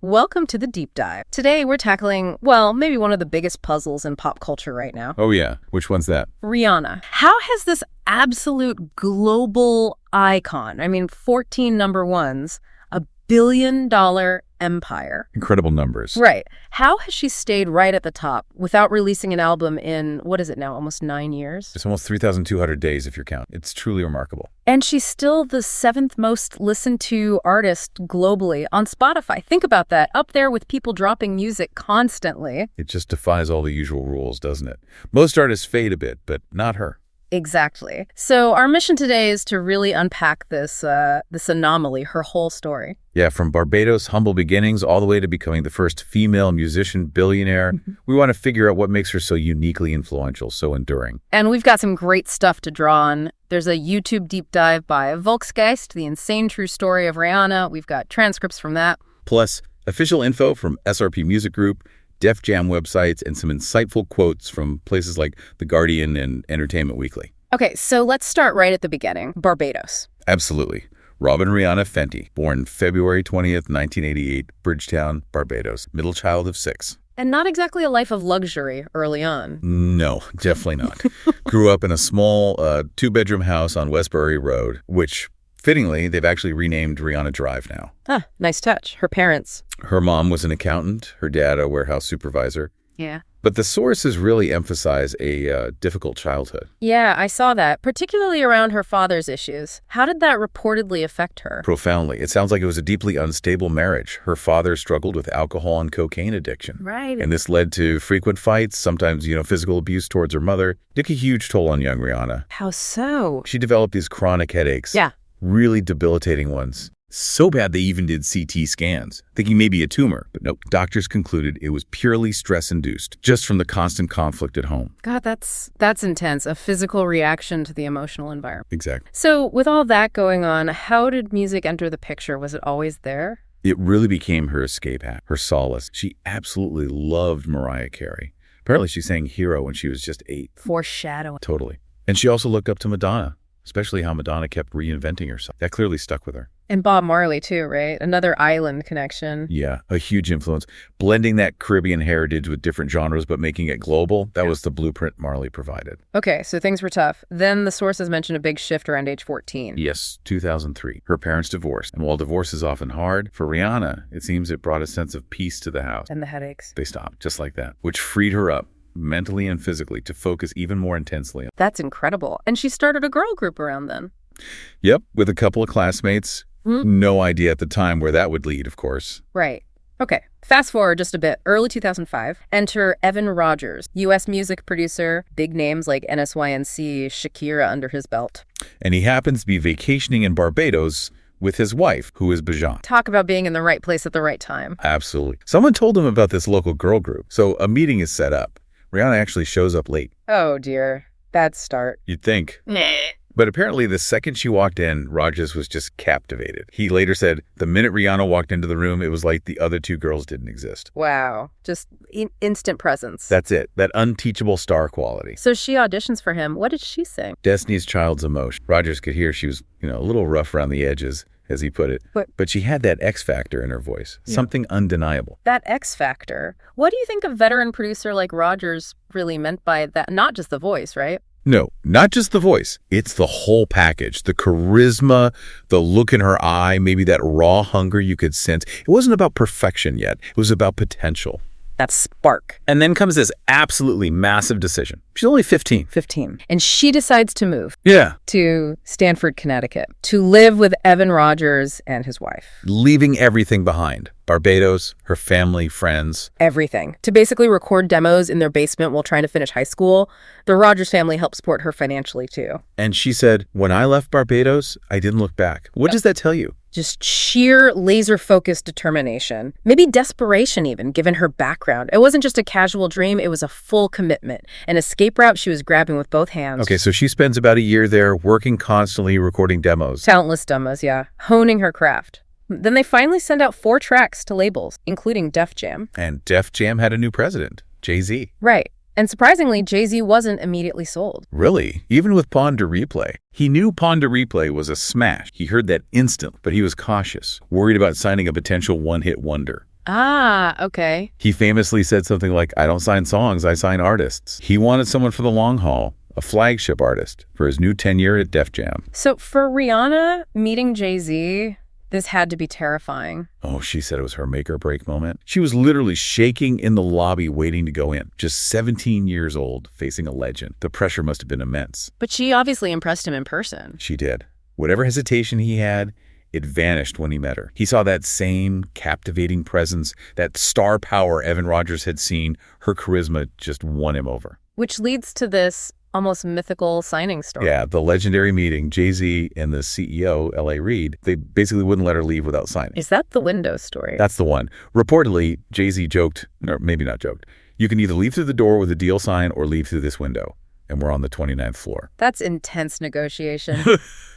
Welcome to the Deep Dive. Today we're tackling, well, maybe one of the biggest puzzles in pop culture right now. Oh yeah, which one's that? Rihanna. How has this absolute global icon, 14 number ones, a billion-dollar empire. Incredible numbers. Right. How has she stayed right at the top without releasing an album in, what is it now, almost 9 years? It's almost 3,200 days if you count. It's truly remarkable. And she's still the 7th most listened to artist globally on Spotify. Think about that. Up there with people dropping music constantly. It just defies all the usual rules, doesn't it? Most artists fade a bit, but not her. Exactly. So our mission today is to really unpack this anomaly, her whole story. Yeah, from Barbados' humble beginnings all the way to becoming the first female musician billionaire. We want to figure out what makes her so uniquely influential, so enduring. And we've got some great stuff to draw on. There's a YouTube deep dive by Volksgeist, the insane true story of Rihanna. We've got transcripts from that. Plus, official info from SRP Music Group, Def Jam websites, and some insightful quotes from places like The Guardian and Entertainment Weekly. Okay, so let's start right at the beginning. Barbados. Absolutely. Robin Rihanna Fenty, born February 20th, 1988, Bridgetown, Barbados, middle child of 6. And not exactly a life of luxury early on. No, definitely not. Grew up in a small two-bedroom house on Westbury Road, which, fittingly, they've actually renamed Rihanna Drive now. Ah, nice touch. Her parents. Her mom was an accountant, her dad a warehouse supervisor. Yeah. But the sources really emphasize a difficult childhood. Yeah, I saw that, particularly around her father's issues. How did that reportedly affect her? Profoundly. It sounds like it was a deeply unstable marriage. Her father struggled with alcohol and cocaine addiction. Right. And this led to frequent fights, sometimes, physical abuse towards her mother. Took a huge toll on young Rihanna. How so? She developed these chronic headaches. Yeah. Really debilitating ones. So bad they even did CT scans, thinking maybe a tumor. But nope, doctors concluded it was purely stress-induced, just from the constant conflict at home. God, that's intense. A physical reaction to the emotional environment. Exactly. So with all that going on, how did music enter the picture? Was it always there? It really became her escape app, her solace. She absolutely loved Mariah Carey. Apparently she sang Hero when she was just 8. Foreshadowing. Totally. And she also looked up to Madonna, especially how Madonna kept reinventing herself. That clearly stuck with her. And Bob Marley, too, right? Another island connection. Yeah, a huge influence. Blending that Caribbean heritage with different genres, but making it global, that was the blueprint Marley provided. Okay, so things were tough. Then the sources mentioned a big shift around age 14. Yes, 2003. Her parents divorced. And while divorce is often hard, for Rihanna, it seems it brought a sense of peace to the house. And the headaches. They stopped, just like that, which freed her up, mentally and physically, to focus even more intensely. That's incredible. And she started a girl group around then. Yep, with a couple of classmates. No idea at the time where that would lead, of course. Right. Okay. Fast forward just a bit. Early 2005. Enter Evan Rogers, U.S. music producer, big names like NSYNC, Shakira under his belt. And he happens to be vacationing in Barbados with his wife, who is Bajan. Talk about being in the right place at the right time. Absolutely. Someone told him about this local girl group, so a meeting is set up. Rihanna actually shows up late. Oh, dear. Bad start. You'd think. Nah. But apparently the second she walked in, Rogers was just captivated. He later said, the minute Rihanna walked into the room, it was like the other two girls didn't exist. Wow. Just instant presence. That's it. That unteachable star quality. So she auditions for him. What did she sing? Destiny's Child's Emotion. Rogers could hear she was, a little rough around the edges, as he put it. But she had that X factor in her voice. Yeah. Something undeniable. That X factor. What do you think a veteran producer like Rogers really meant by that? Not just the voice, right? No, not just the voice. It's the whole package. The charisma, the look in her eye, maybe that raw hunger you could sense. It wasn't about perfection yet. It was about potential. That spark. And then comes this absolutely massive decision. She's only 15. 15. And she decides to move. Yeah. To Stamford, Connecticut, to live with Evan Rogers and his wife. Leaving everything behind. Barbados, her family, friends. Everything. To basically record demos in their basement while trying to finish high school. The Rogers family helped support her financially, too. And she said, when I left Barbados, I didn't look back. What does that tell you? Just sheer laser-focused determination. Maybe desperation even, given her background. It wasn't just a casual dream, it was a full commitment. An escape route she was grabbing with both hands. Okay, so she spends about a year there, working constantly, recording demos. Talentless demos, yeah. Honing her craft. Then they finally send out 4 tracks to labels, including Def Jam. And Def Jam had a new president, Jay-Z. Right. And surprisingly, Jay-Z wasn't immediately sold. Really? Even with Pon de Replay. He knew Pon de Replay was a smash. He heard that instant, but he was cautious, worried about signing a potential one-hit wonder. Ah, okay. He famously said something like, "I don't sign songs, I sign artists." He wanted someone for the long haul, a flagship artist for his new tenure at Def Jam. So for Rihanna, meeting Jay-Z, this had to be terrifying. Oh, she said it was her make or break moment. She was literally shaking in the lobby waiting to go in. Just 17 years old, facing a legend. The pressure must have been immense. But she obviously impressed him in person. She did. Whatever hesitation he had, it vanished when he met her. He saw that same captivating presence, that star power Evan Rogers had seen. Her charisma just won him over. Which leads to this almost mythical signing story. Yeah, the legendary meeting, Jay-Z and the CEO, L.A. Reid, they basically wouldn't let her leave without signing. Is that the window story? That's the one. Reportedly, Jay-Z joked, or maybe not joked, "You can either leave through the door with a deal sign or leave through this window." And we're on the 29th floor. That's intense negotiation.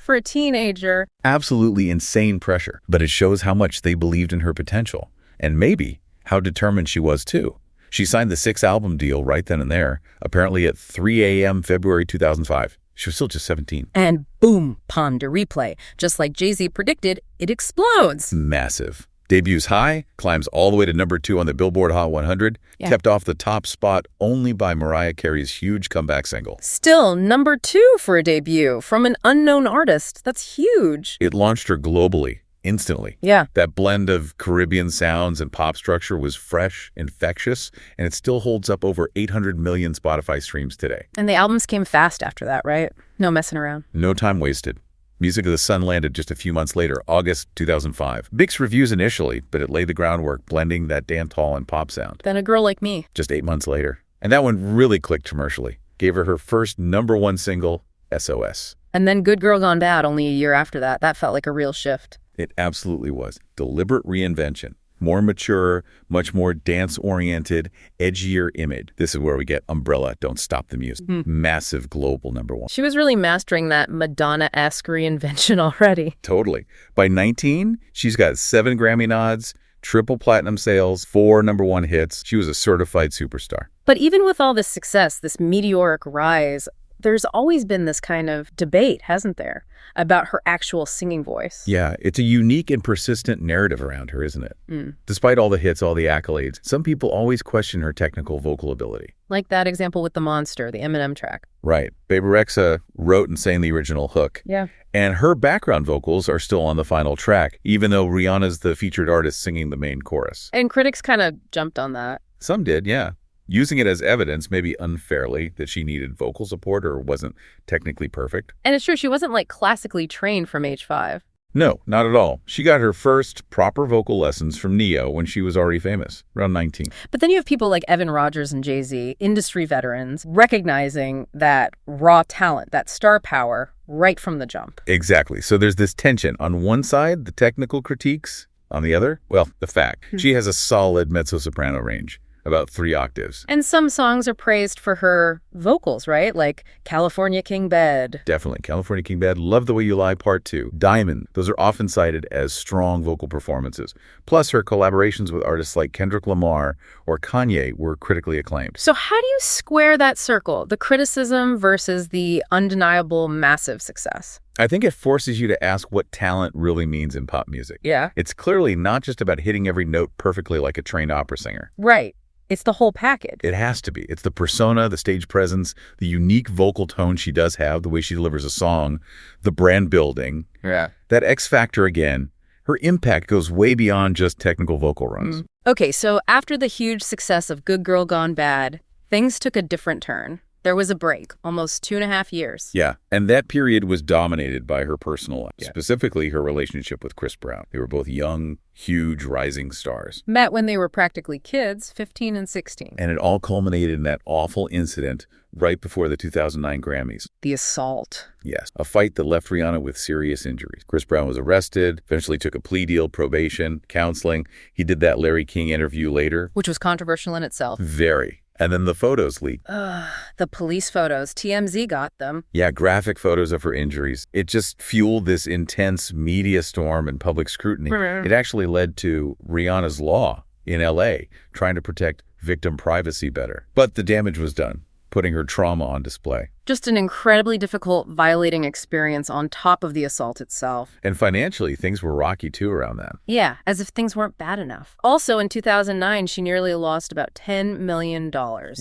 For a teenager. Absolutely insane pressure. But it shows how much they believed in her potential. And maybe how determined she was, too. She signed the 6-album deal right then and there, apparently at 3 a.m. February 2005. She was still just 17. And boom, Ponder replay. Just like Jay-Z predicted, it explodes. Massive. Debuts high, climbs all the way to number 2 on the Billboard Hot 100, kept off the top spot only by Mariah Carey's huge comeback single. Still, number 2 for a debut from an unknown artist. That's huge. It launched her globally, instantly. Yeah. That blend of Caribbean sounds and pop structure was fresh, infectious, and it still holds up over 800 million Spotify streams today. And the albums came fast after that, right? No messing around. No time wasted. Music of the Sun landed just a few months later, August 2005. Mixed reviews initially, but it laid the groundwork, blending that dancehall and pop sound. Then A Girl Like Me. Just 8 months later. And that one really clicked commercially. Gave her first #1 single, SOS. And then Good Girl Gone Bad only a year after that. That felt like a real shift. It absolutely was. Deliberate reinvention. More mature, much more dance-oriented, edgier image. This is where we get Umbrella, Don't Stop the Music. Massive global #1. She was really mastering that Madonna-esque reinvention already. Totally. By 19, she's got 7 Grammy nods, triple platinum sales, 4 #1 hits. She was a certified superstar. But even with all this success, this meteoric rise, there's always been this kind of debate, hasn't there, about her actual singing voice. Yeah, it's a unique and persistent narrative around her, isn't it? Despite all the hits, all the accolades, some people always question her technical vocal ability. Like that example with The Monster, the Eminem track. Right. Baby Rexha wrote and sang the original hook. Yeah. And her background vocals are still on the final track, even though Rihanna's the featured artist singing the main chorus. And critics kind of jumped on that. Some did, yeah. Using it as evidence, maybe unfairly, that she needed vocal support or wasn't technically perfect. And it's true, she wasn't like classically trained from age 5. No, not at all. She got her first proper vocal lessons from Neo when she was already famous, around 19. But then you have people like Evan Rogers and Jay-Z, industry veterans, recognizing that raw talent, that star power, right from the jump. Exactly. So there's this tension. On one side, the technical critiques. On the other, well, the fact. She has a solid mezzo-soprano range. About 3 octaves. And some songs are praised for her vocals, right? Like California King Bed. Definitely. California King Bed, Love the Way You Lie Part 2, Diamond. Those are often cited as strong vocal performances. Plus, her collaborations with artists like Kendrick Lamar or Kanye were critically acclaimed. So how do you square that circle, the criticism versus the undeniable massive success? I think it forces you to ask what talent really means in pop music. Yeah. It's clearly not just about hitting every note perfectly like a trained opera singer. Right. It's the whole package. It has to be. It's the persona, the stage presence, the unique vocal tone she does have, the way she delivers a song, the brand building. Yeah. That X factor again, her impact goes way beyond just technical vocal runs. Okay, so after the huge success of Good Girl Gone Bad, things took a different turn. There was a break, almost 2.5 years. Yeah, and that period was dominated by her personal life, specifically her relationship with Chris Brown. They were both young, huge, rising stars. Met when they were practically kids, 15 and 16. And it all culminated in that awful incident right before the 2009 Grammys. The assault. Yes, a fight that left Rihanna with serious injuries. Chris Brown was arrested, eventually took a plea deal, probation, counseling. He did that Larry King interview later. Which was controversial in itself. Very. And then the photos leaked. The police photos. TMZ got them. Yeah, graphic photos of her injuries. It just fueled this intense media storm and public scrutiny. It actually led to Rihanna's law in L.A. trying to protect victim privacy better. But the damage was done. putting her trauma on display. Just an incredibly difficult, violating experience on top of the assault itself. And financially, things were rocky too around that. Yeah, as if things weren't bad enough. Also, in 2009, she nearly lost about $10 million. Yeah.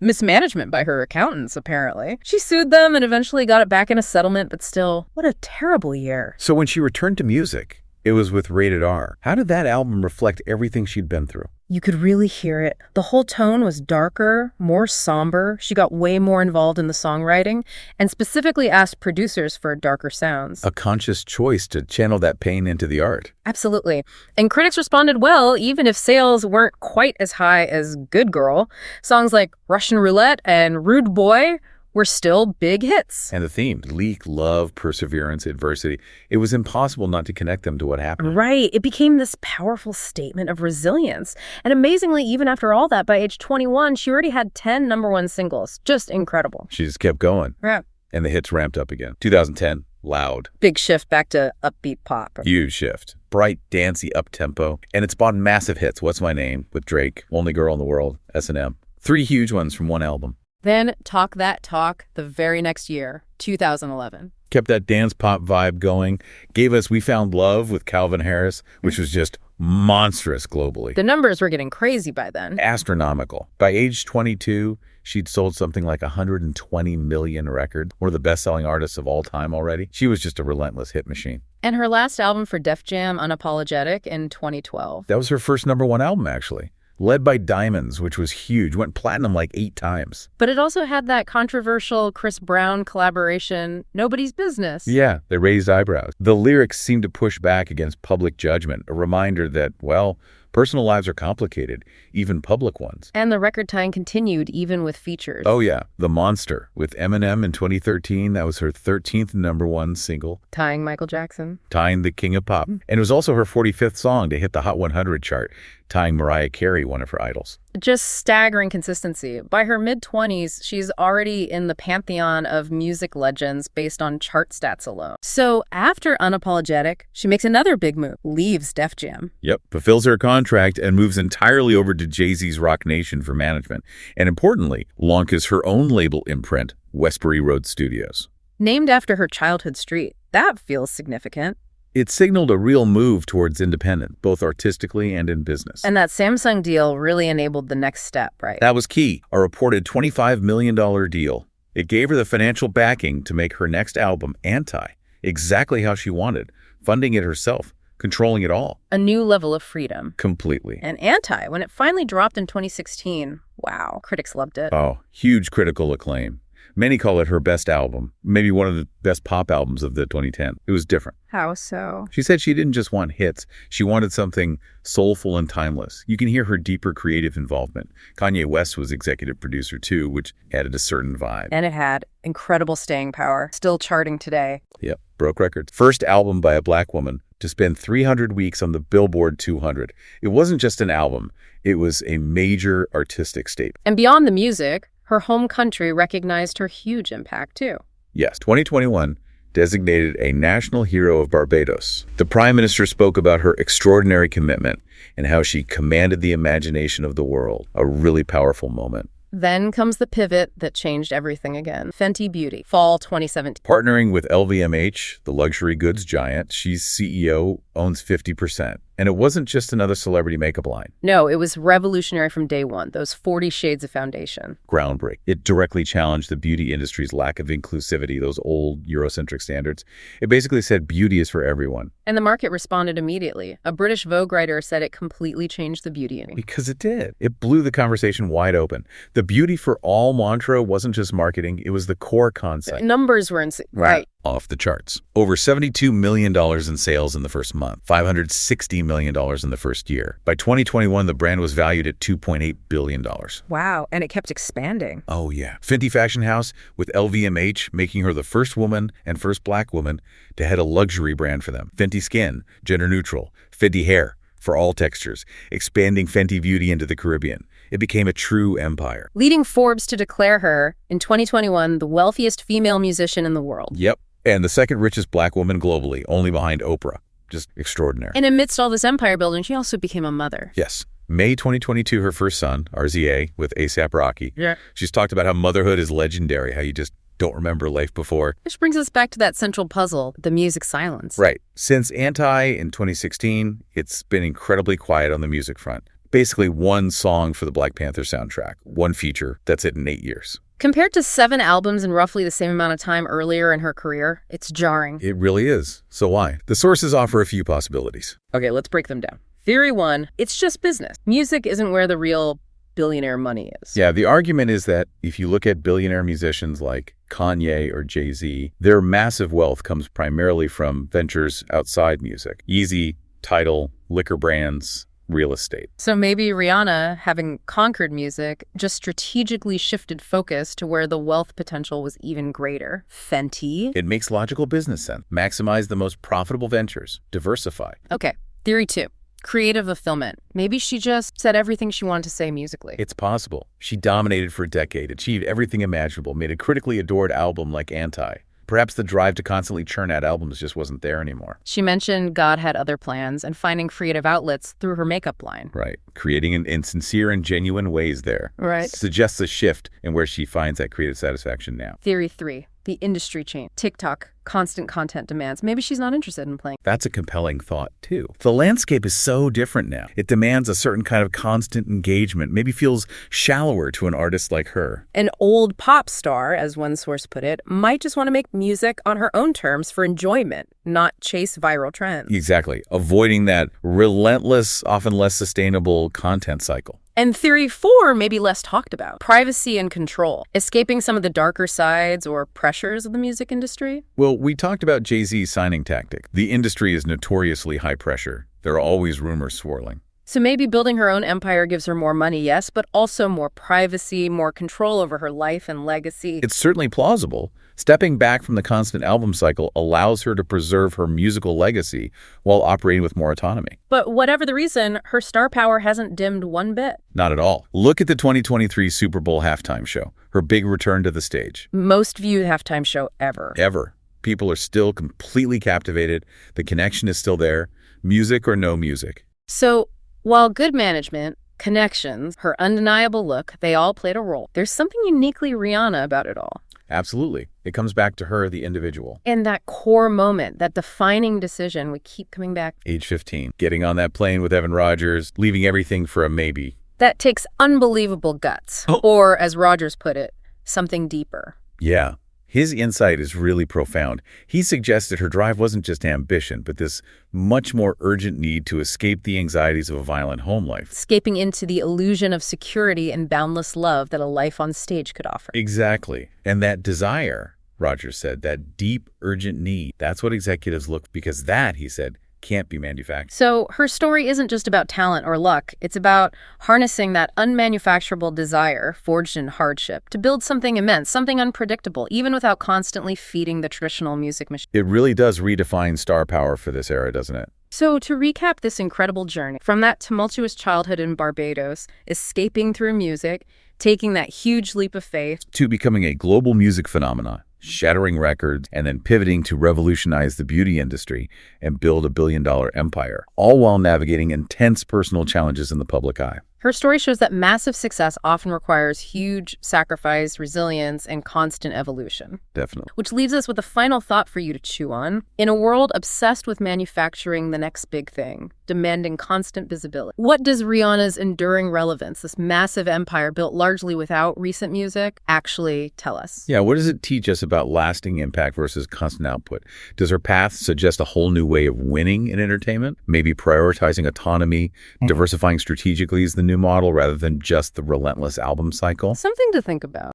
Mismanagement by her accountants, apparently. She sued them and eventually got it back in a settlement, but still, what a terrible year. So when she returned to music, it was with Rated R. How did that album reflect everything she'd been through? You could really hear it. The whole tone was darker, more somber. She got way more involved in the songwriting and specifically asked producers for darker sounds. A conscious choice to channel that pain into the art. Absolutely. And critics responded well, even if sales weren't quite as high as Good Girl. Songs like Russian Roulette and Rude Boy were still big hits. And the theme, leak, love, perseverance, adversity, it was impossible not to connect them to what happened. Right. It became this powerful statement of resilience. And amazingly, even after all that, by age 21, she already had 10 #1 singles. Just incredible. She just kept going. Yeah. And the hits ramped up again. 2010, Loud. Big shift back to upbeat pop. Huge shift. Bright, dancey, up-tempo. And it spawned massive hits. What's My Name? With Drake, Only Girl in the World, S&M. 3 huge ones from one album. Then Talk That Talk the very next year, 2011. Kept that dance pop vibe going. Gave us We Found Love with Calvin Harris, which was just monstrous globally. The numbers were getting crazy by then. Astronomical. By age 22, she'd sold something like 120 million records, one of the best-selling artists of all time already. She was just a relentless hit machine. And her last album for Def Jam, Unapologetic, in 2012. That was her first #1 album, actually. Led by Diamonds, which was huge, went platinum like 8 times. But it also had that controversial Chris Brown collaboration, Nobody's Business. Yeah, they raised eyebrows. The lyrics seemed to push back against public judgment, a reminder that, well, personal lives are complicated, even public ones. And the record tying continued even with features. Oh yeah, The Monster with Eminem in 2013. That was her 13th #1 single. Tying Michael Jackson. Tying the King of Pop. And it was also her 45th song to hit the Hot 100 chart, tying Mariah Carey, one of her idols. Just staggering consistency. By her mid-20s, she's already in the pantheon of music legends based on chart stats alone. So after Unapologetic, she makes another big move, leaves Def Jam. Yep, fulfills her contract and moves entirely over to Jay-Z's Rock Nation for management. And importantly, launches her own label imprint, Westbury Road Studios. Named after her childhood street. That feels significant. It signaled a real move towards independence, both artistically and in business. And that Samsung deal really enabled the next step, right? That was key, a reported $25 million deal. It gave her the financial backing to make her next album, Anti, exactly how she wanted, funding it herself, controlling it all. A new level of freedom. Completely. And Anti, when it finally dropped in 2016, wow, critics loved it. Oh, huge critical acclaim. Many call it her best album, maybe one of the best pop albums of the 2010s. It was different. How so? She said she didn't just want hits. She wanted something soulful and timeless. You can hear her deeper creative involvement. Kanye West was executive producer too, which added a certain vibe. And it had incredible staying power, still charting today. Yep, broke records. First album by a Black woman to spend 300 weeks on the Billboard 200. It wasn't just an album. It was a major artistic statement. And beyond the music, her home country recognized her huge impact, too. Yes, 2021 designated a national hero of Barbados. The Prime Minister spoke about her extraordinary commitment and how she commanded the imagination of the world. A really powerful moment. Then comes the pivot that changed everything again. Fenty Beauty, fall 2017. Partnering with LVMH, the luxury goods giant, she's CEO, owns 50%. And it wasn't just another celebrity makeup line. No, it was revolutionary from day one, those 40 shades of foundation. Groundbreaking. It directly challenged the beauty industry's lack of inclusivity, those old Eurocentric standards. It basically said beauty is for everyone. And the market responded immediately. A British Vogue writer said it completely changed the beauty industry. Because it did. It blew the conversation wide open. The beauty for all mantra wasn't just marketing, it was the core concept. Numbers were insane. Right. Off the charts. Over $72 million in sales in the first month, $560 million in the first year. By 2021, the brand was valued at $2.8 billion. Wow, and it kept expanding. Oh, yeah. Fenty Fashion House, with LVMH making her the first woman and first Black woman to head a luxury brand for them. Fenty Skin, gender neutral. Fenty Hair, for all textures, expanding Fenty Beauty into the Caribbean. It became a true empire. Leading Forbes to declare her, in 2021, the wealthiest female musician in the world. Yep. And the second richest Black woman globally, only behind Oprah. Just extraordinary. And amidst all this empire building, she also became a mother. Yes. May 2022, her first son, RZA, with A$AP Rocky. Yeah. She's talked about how motherhood is legendary, how you just don't remember life before. Which brings us back to that central puzzle, the music silence. Right. Since Anti in 2016, it's been incredibly quiet on the music front. Basically one song for the Black Panther soundtrack, one feature, that's it in 8 years. Compared to 7 albums in roughly the same amount of time earlier in her career, it's jarring. It really is. So why? The sources offer a few possibilities. Okay, let's break them down. Theory 1, it's just business. Music isn't where the real billionaire money is. Yeah, the argument is that if you look at billionaire musicians like Kanye or Jay-Z, their massive wealth comes primarily from ventures outside music. Yeezy, Tidal, liquor brands, real estate. So maybe Rihanna, having conquered music, just strategically shifted focus to where the wealth potential was even greater. Fenty. It makes logical business sense. Maximize the most profitable ventures. Diversify. Okay, theory 2. Creative fulfillment. Maybe she just said everything she wanted to say musically. It's possible. She dominated for a decade, achieved everything imaginable, made a critically adored album like Anti. Perhaps the drive to constantly churn out albums just wasn't there anymore. She mentioned God had other plans and finding creative outlets through her makeup line. Right. Creating in sincere and genuine ways there. Right. Suggests a shift in where she finds that creative satisfaction now. Theory 3. The industry change. TikTok, constant content demands. Maybe she's not interested in playing. That's a compelling thought, too. The landscape is so different now. It demands a certain kind of constant engagement, maybe feels shallower to an artist like her. An old pop star, as one source put it, might just want to make music on her own terms for enjoyment, not chase viral trends. Exactly. Avoiding that relentless, often less sustainable content cycle. And theory 4 may be less talked about. Privacy and control. Escaping some of the darker sides or pressures of the music industry. Well, we talked about Jay-Z's signing tactic. The industry is notoriously high pressure. There are always rumors swirling. So maybe building her own empire gives her more money, yes, but also more privacy, more control over her life and legacy. It's certainly plausible. Stepping back from the constant album cycle allows her to preserve her musical legacy while operating with more autonomy. But whatever the reason, her star power hasn't dimmed one bit. Not at all. Look at the 2023 Super Bowl halftime show, her big return to the stage. Most viewed halftime show ever. Ever. People are still completely captivated. The connection is still there, music or no music. So, while good management, connections, her undeniable look, they all played a role, there's something uniquely Rihanna about it all. Absolutely. It comes back to her, the individual. And that core moment, that defining decision, we keep coming back. Age 15, getting on that plane with Evan Rogers, leaving everything for a maybe. That takes unbelievable guts. Or, as Rogers put it, something deeper. Yeah. His insight is really profound. He suggested her drive wasn't just ambition, but this much more urgent need to escape the anxieties of a violent home life. Escaping into the illusion of security and boundless love that a life on stage could offer. Exactly. And that desire, Rogers said, that deep, urgent need, that's what executives look, because that, he said, can't be manufactured. So her story isn't just about talent or luck. It's about harnessing that unmanufacturable desire forged in hardship to build something immense, something unpredictable, even without constantly feeding the traditional music machine. It really does redefine star power for this era, doesn't it? So to recap this incredible journey, from that tumultuous childhood in Barbados, escaping through music, taking that huge leap of faith, to becoming a global music phenomenon, shattering records, and then pivoting to revolutionize the beauty industry and build a billion-dollar empire, all while navigating intense personal challenges in the public eye. Her story shows that massive success often requires huge sacrifice, resilience, and constant evolution. Definitely. Which leaves us with a final thought for you to chew on. In a world obsessed with manufacturing the next big thing, demanding constant visibility, what does Rihanna's enduring relevance, this massive empire built largely without recent music, actually tell us? Yeah, what does it teach us about lasting impact versus constant output? Does her path suggest a whole new way of winning in entertainment? Maybe prioritizing autonomy, diversifying strategically is the new model rather than just the relentless album cycle? Something to think about.